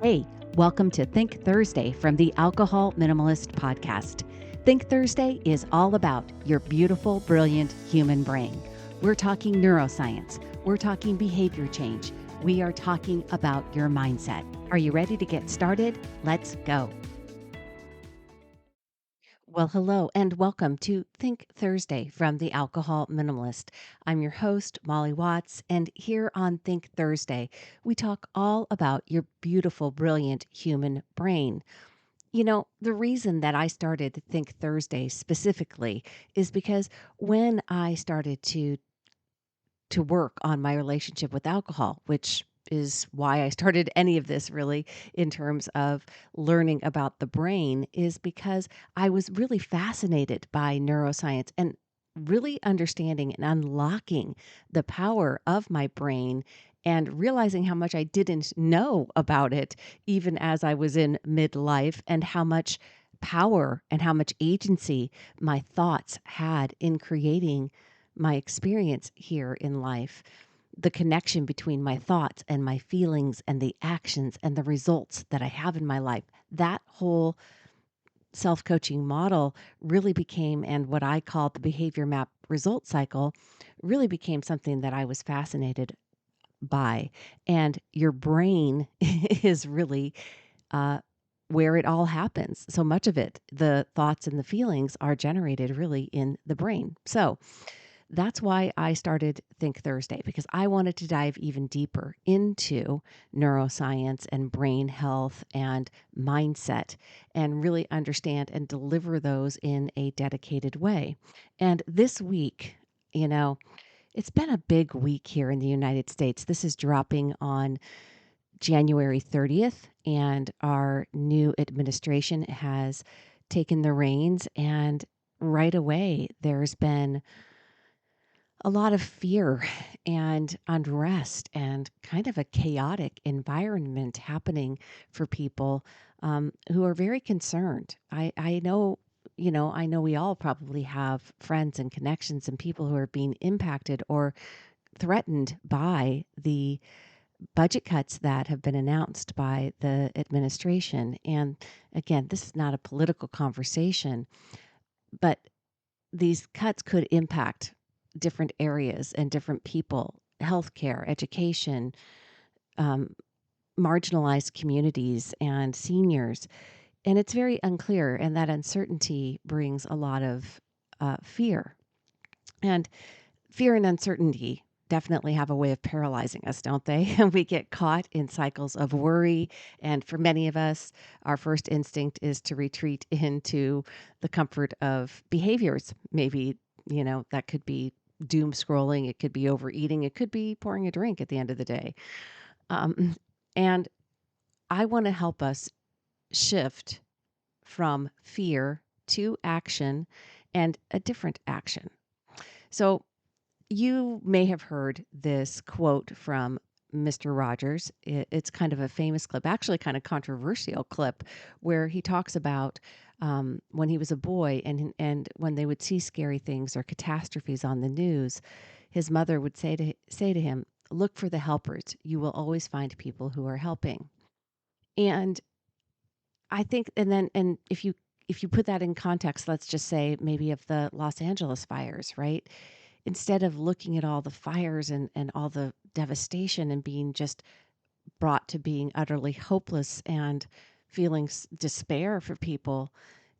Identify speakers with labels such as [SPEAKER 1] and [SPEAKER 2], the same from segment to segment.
[SPEAKER 1] Hey, welcome to Think Thursday from the Alcohol Minimalist Podcast. Think Thursday is all about your beautiful, brilliant human brain. We're talking neuroscience. We're talking behavior change. We are talking about your mindset. Are you ready to get started? Let's go. Well, hello and welcome to Think Thursday from the Alcohol Minimalist. I'm your host, Molly Watts, and here on Think Thursday, we talk all about your beautiful, brilliant human brain. The reason that I started Think Thursday specifically is because when I started to work on my relationship with alcohol, which is why I started any of this really in terms of learning about the brain, is because I was really fascinated by neuroscience and really understanding and unlocking the power of my brain and realizing how much I didn't know about it, even as I was in midlife, and how much power and how much agency my thoughts had in creating my experience here in life, the connection between my thoughts and my feelings and the actions and the results that I have in my life. That whole self coaching model really became, and what I call the behavior map result cycle, really became something that I was fascinated by. And your brain is really uh, where it all happens. So much of it, the thoughts and the feelings, are generated really in the brain. So, that's why I started Think Thursday, because I wanted to dive even deeper into neuroscience and brain health and mindset and really understand and deliver those in a dedicated way. And this week, it's been a big week here in the United States. This is dropping on January 30th, and our new administration has taken the reins. And right away, there's been a lot of fear and unrest and kind of a chaotic environment happening for people who are very concerned. I know, I know we all probably have friends and connections and people who are being impacted or threatened by the budget cuts that have been announced by the administration. And again, this is not a political conversation, but these cuts could impact different areas and different people, healthcare, education, um, marginalized communities, and seniors. And it's very unclear. And that uncertainty brings a lot of fear. And fear and uncertainty definitely have a way of paralyzing us, don't they? And we get caught in cycles of worry. And for many of us, our first instinct is to retreat into the comfort of behaviors. Maybe, that could be doom scrolling, it could be overeating, it could be pouring a drink at the end of the day. Um, and I want to help us shift from fear to action and a different action. So, you may have heard this quote from Mr. Rogers. It's kind of a famous clip, actually kind of controversial clip, where he talks about when he was a boy and when they would see scary things or catastrophes on the news, his mother would say to him, "Look for the helpers. You will always find people who are helping." And I think, and if you put that in context, let's just say maybe of the Los Angeles fires, right? Instead of looking at all the fires and all the devastation and being just brought to being utterly hopeless and feeling despair for people,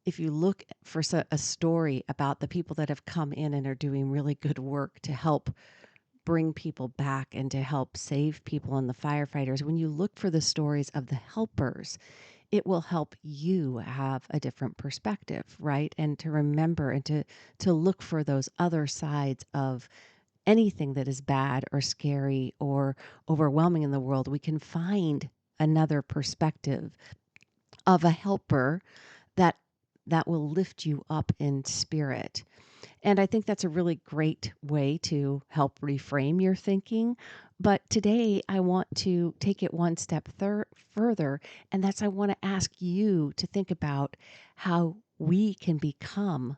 [SPEAKER 1] if you look for a story about the people that have come in and are doing really good work to help bring people back and to help save people and the firefighters, when you look for the stories of the helpers, it will help you have a different perspective, right? And to remember and to look for those other sides of anything that is bad or scary or overwhelming in the world. We can find another perspective of a helper that that will lift you up in spirit. And I think that's a really great way to help reframe your thinking. But today I want to take it one step further, and that's I want to ask you to think about how we can become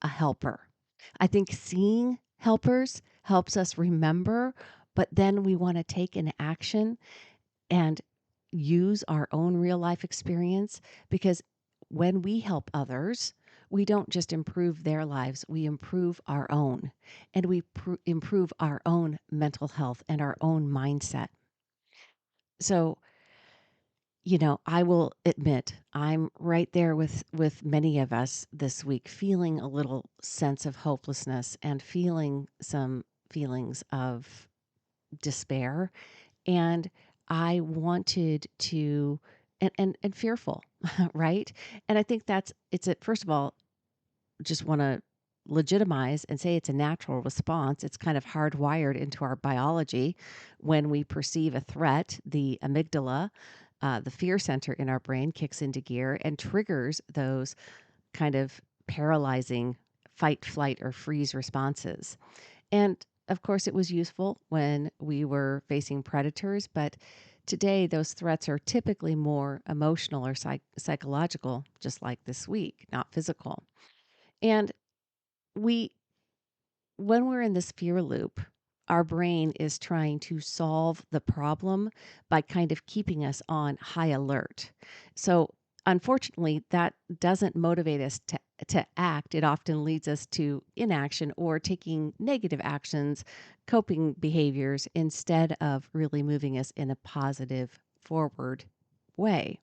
[SPEAKER 1] a helper. I think seeing helpers helps us remember, but then we want to take an action and use our own real life experience, because when we help others, we don't just improve their lives, we improve our own, and we improve our own mental health and our own mindset. So, I will admit I'm right there with many of us this week, feeling a little sense of hopelessness and feeling some feelings of despair. And I wanted to, and fearful, right? And I think it's a, first of all, just want to legitimize and say it's a natural response. It's kind of hardwired into our biology. When we perceive a threat, the amygdala, the fear center in our brain, kicks into gear and triggers those kind of paralyzing fight, flight, or freeze responses. And of course, it was useful when we were facing predators, but today those threats are typically more emotional or psychological, just like this week, not physical. And we when we're in this fear loop, our brain is trying to solve the problem by kind of keeping us on high alert. So, unfortunately, that doesn't motivate us to act. It often leads us to inaction or taking negative actions, coping behaviors, instead of really moving us in a positive forward way.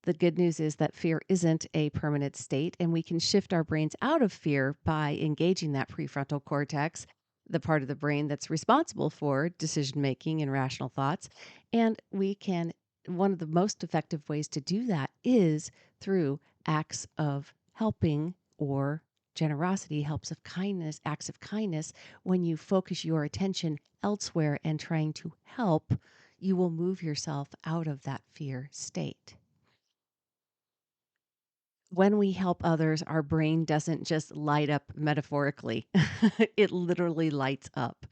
[SPEAKER 1] The good news is that fear isn't a permanent state, and we can shift our brains out of fear by engaging that prefrontal cortex, the part of the brain that's responsible for decision making and rational thoughts. And one of the most effective ways to do that is through acts of helping or generosity, acts of kindness. When you focus your attention elsewhere and trying to help, you will move yourself out of that fear state. When we help others, our brain doesn't just light up metaphorically, it literally lights up.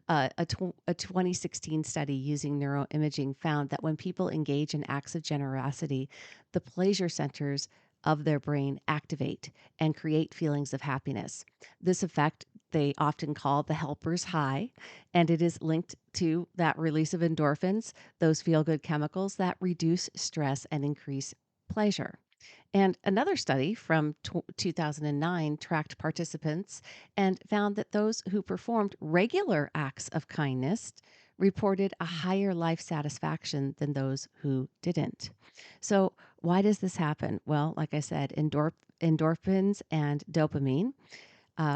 [SPEAKER 1] A 2016 study using neuroimaging found that when people engage in acts of generosity, the pleasure centers of their brain activate and create feelings of happiness. This effect they often call the helper's high, and it is linked to that release of endorphins, those feel good chemicals that reduce stress and increase pleasure. And another study from 2009 tracked participants and found that those who performed regular acts of kindness reported a higher life satisfaction than those who didn't. So, why does this happen? Well, like I said, endorphins and dopamine.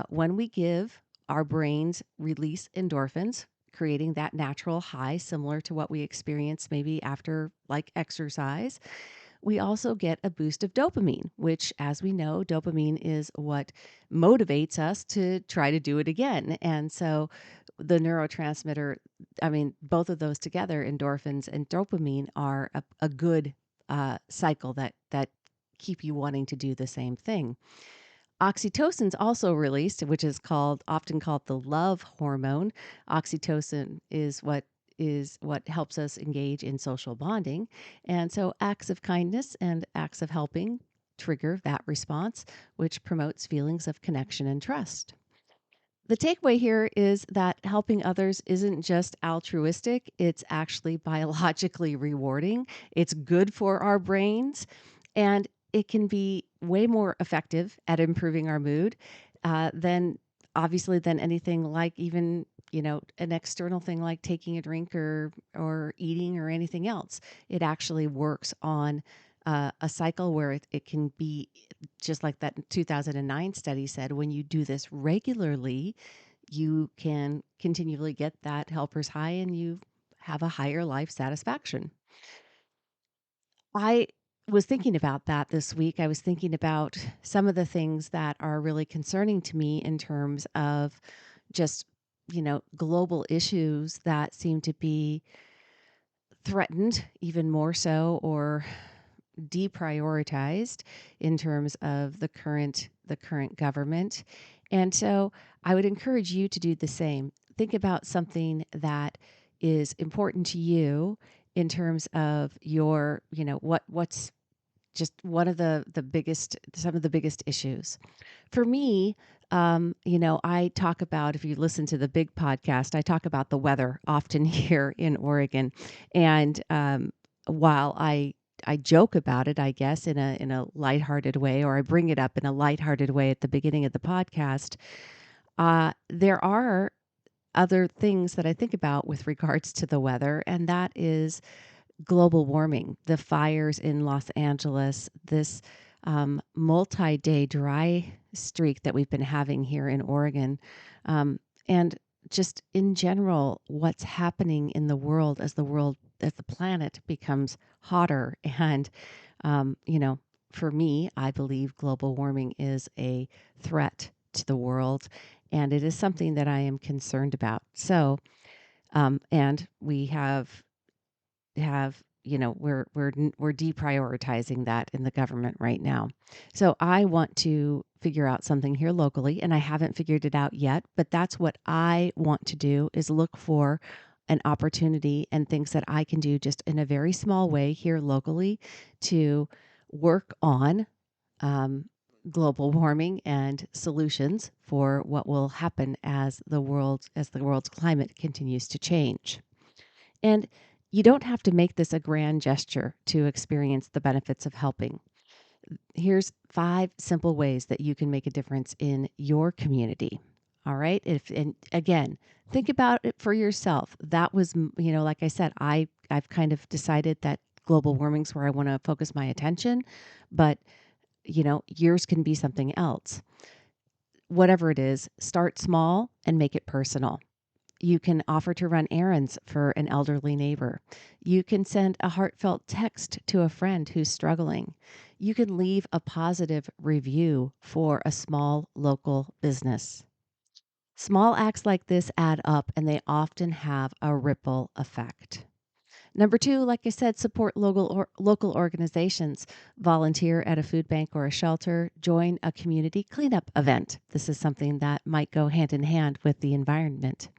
[SPEAKER 1] When we give, our brains release endorphins, creating that natural high similar to what we experience maybe after like exercise. We also get a boost of dopamine, which, as we know, dopamine is what motivates us to try to do it again. And so the neurotransmitter, I mean, both of those together, endorphins and dopamine, are a good cycle that keep you wanting to do the same thing. Oxytocin's also released, which is often called the love hormone. Oxytocin is what helps us engage in social bonding. And so acts of kindness and acts of helping trigger that response, which promotes feelings of connection and trust. The takeaway here is that helping others isn't just altruistic, it's actually biologically rewarding. It's good for our brains, and it can be way more effective at improving our mood than obviously than anything like even an external thing like taking a drink or eating or anything else. It actually works on a cycle where it can be just like that 2009 study said. When you do this regularly, you can continually get that helper's high and you have a higher life satisfaction. I was thinking about that this week. I was thinking about some of the things that are really concerning to me in terms of just, global issues that seem to be threatened even more so or deprioritized in terms of the current government. And so I would encourage you to do the same. Think about something that is important to you in terms of your, what's just one of some of the biggest issues. For me, I talk about, if you listen to the big podcast, I talk about the weather often here in Oregon. And while I joke about it, I guess, in a lighthearted way, or I bring it up in a lighthearted way at the beginning of the podcast, there are other things that I think about with regards to the weather, and that is global warming, the fires in Los Angeles, this multi-day dry streak that we've been having here in Oregon, and just in general, what's happening in the world as the planet becomes hotter. And you know, for me, I believe global warming is a threat to the world, and it is something that I am concerned about. So, and we have we're deprioritizing that in the government right now. So I want to figure out something here locally, and I haven't figured it out yet, but that's what I want to do, is look for an opportunity and things that I can do just in a very small way here locally to work on um, global warming and solutions for what will happen as the world's climate continues to change. And you don't have to make this a grand gesture to experience the benefits of helping. Here's 5 simple ways that you can make a difference in your community. All right? And again, think about it for yourself. That was, like I said, I've kind of decided that global warming's where I want to focus my attention, but yours can be something else. Whatever it is, start small and make it personal. You can offer to run errands for an elderly neighbor. You can send a heartfelt text to a friend who's struggling. You can leave a positive review for a small local business. Small acts like this add up, and they often have a ripple effect. Number 2, like I said, support local organizations. Volunteer at a food bank or a shelter. Join a community cleanup event. This is something that might go hand in hand with the environment.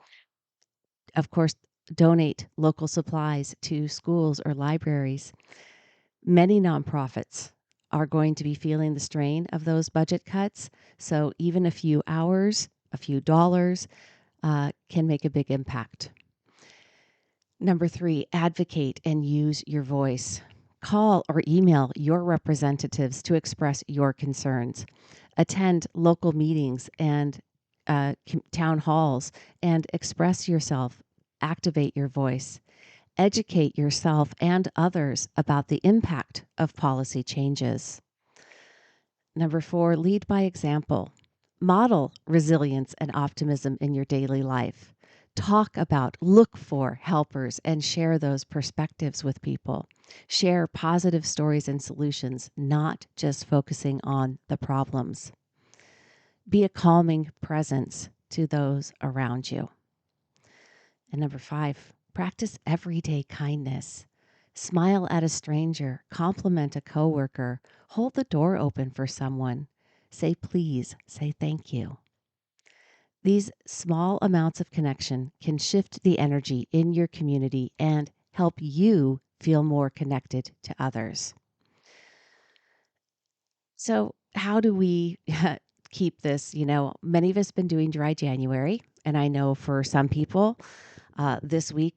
[SPEAKER 1] Of course, donate local supplies to schools or libraries. Many nonprofits are going to be feeling the strain of those budget cuts. So even a few hours, a few dollars can make a big impact. Number 3, advocate and use your voice. Call or email your representatives to express your concerns. Attend local meetings and town halls and express yourself. Activate your voice. Educate yourself and others about the impact of policy changes. Number 4, lead by example. Model resilience and optimism in your daily life. Talk about, look for helpers and share those perspectives with people. Share positive stories and solutions, not just focusing on the problems. Be a calming presence to those around you. And number 5, practice everyday kindness. Smile at a stranger, compliment a coworker, hold the door open for someone. Say please, say thank you. These small amounts of connection can shift the energy in your community and help you feel more connected to others. So, how do we keep this? Many of us have been doing dry January, and I know for some people, this week,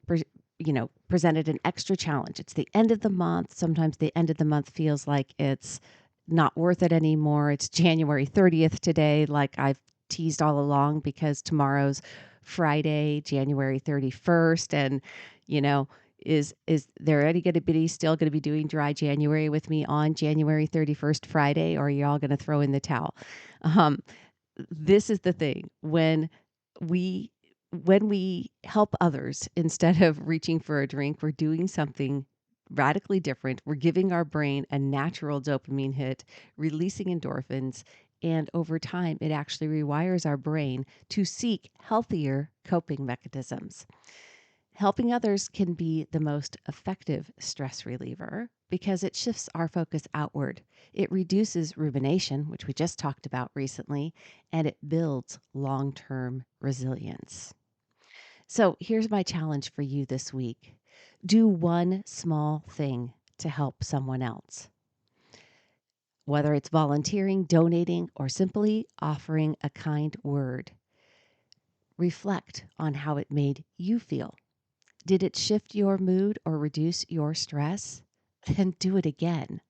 [SPEAKER 1] presented an extra challenge. It's the end of the month. Sometimes the end of the month feels like it's not worth it anymore. It's January 30th today, like I've teased all along, because tomorrow's Friday, January 31st, and you know, is there anybody still going to be doing dry January with me on January 31st Friday, or are you all going to throw in the towel? Um, this is the thing. We when we help others, instead of reaching for a drink, we're doing something radically different. We're giving our brain a natural dopamine hit, releasing endorphins, and over time, it actually rewires our brain to seek healthier coping mechanisms. Helping others can be the most effective stress reliever because it shifts our focus outward. It reduces rumination, which we just talked about recently, and it builds long-term resilience. So here's my challenge for you this week. Do one small thing to help someone else. Whether it's volunteering, donating, or simply offering a kind word, reflect on how it made you feel. Did it shift your mood or reduce your stress? Then do it again.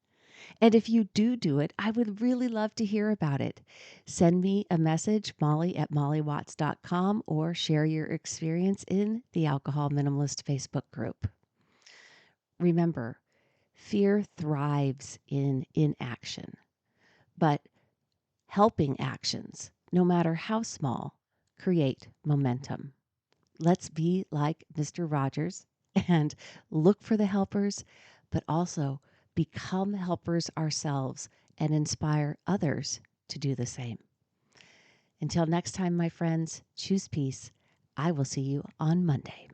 [SPEAKER 1] And if you do it, I would really love to hear about it. Send me a message, molly@mollywatts.com, or share your experience in the Alcohol Minimalist Facebook group. Remember, fear thrives in inaction, but helping actions, no matter how small, create momentum. Let's be like Mr. Rogers and look for the helpers, but also become helpers ourselves and inspire others to do the same. Until next time, my friends, choose peace. I will see you on Monday.